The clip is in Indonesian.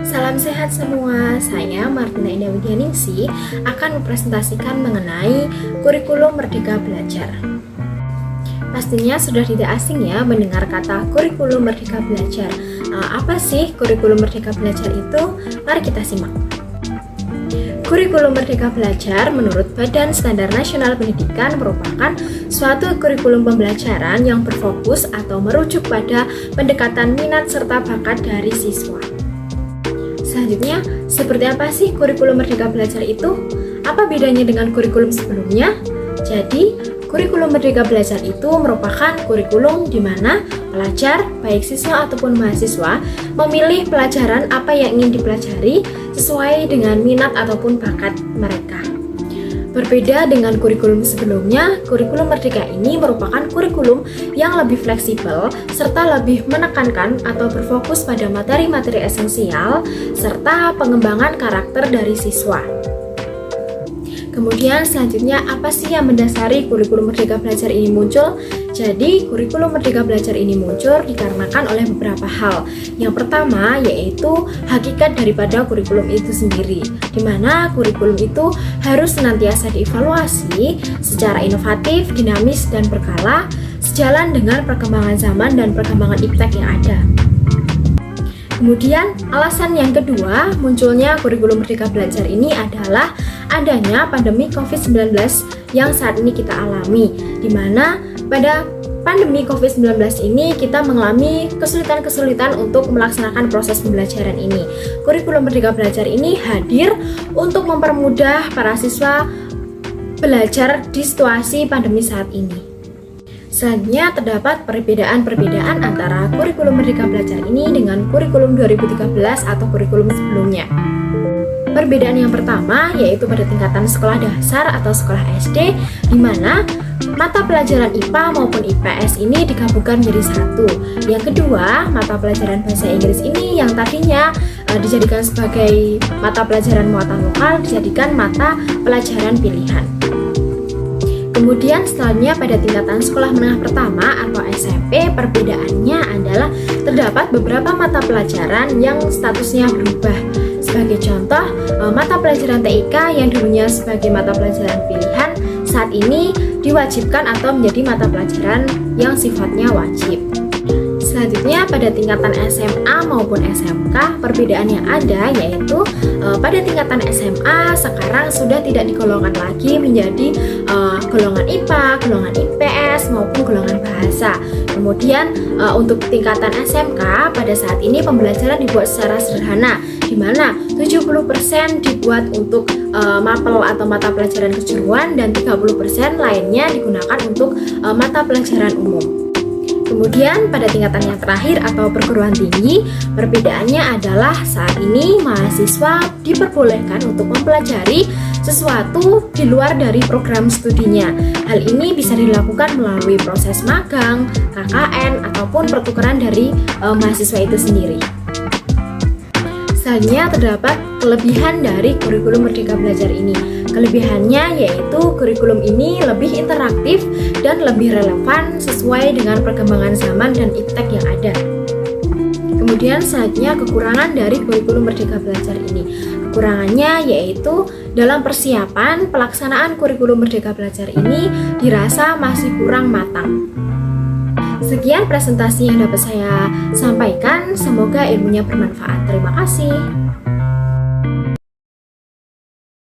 Salam sehat semua, saya Martina Indah Widyaningsih akan mempresentasikan mengenai kurikulum Merdeka Belajar. Pastinya sudah tidak asing ya mendengar kata kurikulum Merdeka Belajar. Apa sih kurikulum Merdeka Belajar itu? Mari kita simak. Kurikulum Merdeka Belajar menurut Badan Standar Nasional Pendidikan merupakan suatu kurikulum pembelajaran yang berfokus atau merujuk pada pendekatan minat serta bakat dari siswa. Selanjutnya, seperti apa sih kurikulum Merdeka Belajar itu? Apa bedanya dengan kurikulum sebelumnya? Jadi, kurikulum Merdeka Belajar itu merupakan kurikulum di mana pelajar, baik siswa ataupun mahasiswa, memilih pelajaran apa yang ingin dipelajari sesuai dengan minat ataupun bakat mereka. Berbeda dengan kurikulum sebelumnya, kurikulum Merdeka ini merupakan kurikulum yang lebih fleksibel serta lebih menekankan atau berfokus pada materi-materi esensial serta pengembangan karakter dari siswa. Kemudian selanjutnya, apa sih yang mendasari kurikulum Merdeka Belajar ini muncul? Jadi, kurikulum Merdeka Belajar ini muncul dikarenakan oleh beberapa hal. Yang pertama yaitu hakikat daripada kurikulum itu sendiri, di mana kurikulum itu harus senantiasa dievaluasi secara inovatif, dinamis, dan berkala, sejalan dengan perkembangan zaman dan perkembangan iptek yang ada. Kemudian, alasan yang kedua munculnya kurikulum Merdeka Belajar ini adalah adanya pandemi COVID-19 yang saat ini kita alami, di mana pada pandemi COVID-19 ini kita mengalami kesulitan-kesulitan untuk melaksanakan proses pembelajaran ini. Kurikulum Merdeka Belajar ini hadir untuk mempermudah para siswa belajar di situasi pandemi saat ini. Selanjutnya, terdapat perbedaan-perbedaan antara kurikulum Merdeka Belajar ini dengan kurikulum 2013 atau kurikulum sebelumnya. Perbedaan yang pertama yaitu pada tingkatan sekolah dasar atau sekolah SD, di mana mata pelajaran IPA maupun IPS ini digabungkan menjadi satu. Yang kedua, mata pelajaran bahasa Inggris ini yang tadinya dijadikan sebagai mata pelajaran muatan lokal dijadikan mata pelajaran pilihan. Kemudian selanjutnya pada tingkatan sekolah menengah pertama atau SMP, perbedaannya adalah terdapat beberapa mata pelajaran yang statusnya berubah. Sebagai contoh, mata pelajaran TIK yang dulunya sebagai mata pelajaran pilihan saat ini diwajibkan atau menjadi mata pelajaran yang sifatnya wajib. Selanjutnya pada tingkatan SMA maupun SMK, perbedaan yang ada yaitu pada tingkatan SMA sekarang sudah tidak digolongkan lagi menjadi golongan IPA, golongan IPS maupun golongan bahasa. Kemudian untuk tingkatan SMK pada saat ini pembelajaran dibuat secara sederhana, di mana 70% dibuat untuk mapel atau mata pelajaran kejuruan dan 30% lainnya digunakan untuk mata pelajaran umum. Kemudian pada tingkatan yang terakhir atau perguruan tinggi, perbedaannya adalah saat ini mahasiswa diperbolehkan untuk mempelajari sesuatu di luar dari program studinya. Hal ini bisa dilakukan melalui proses magang, KKN, ataupun pertukaran dari mahasiswa itu sendiri. Selanjutnya terdapat kelebihan dari kurikulum Merdeka Belajar ini. Kelebihannya yaitu kurikulum ini lebih interaktif dan lebih relevan sesuai dengan perkembangan zaman dan iptek yang ada. Kemudian selanjutnya kekurangan dari kurikulum Merdeka Belajar ini. Kekurangannya yaitu dalam persiapan pelaksanaan kurikulum Merdeka Belajar ini dirasa masih kurang matang. Sekian presentasi yang dapat saya sampaikan, semoga ilmunya bermanfaat. Terima kasih.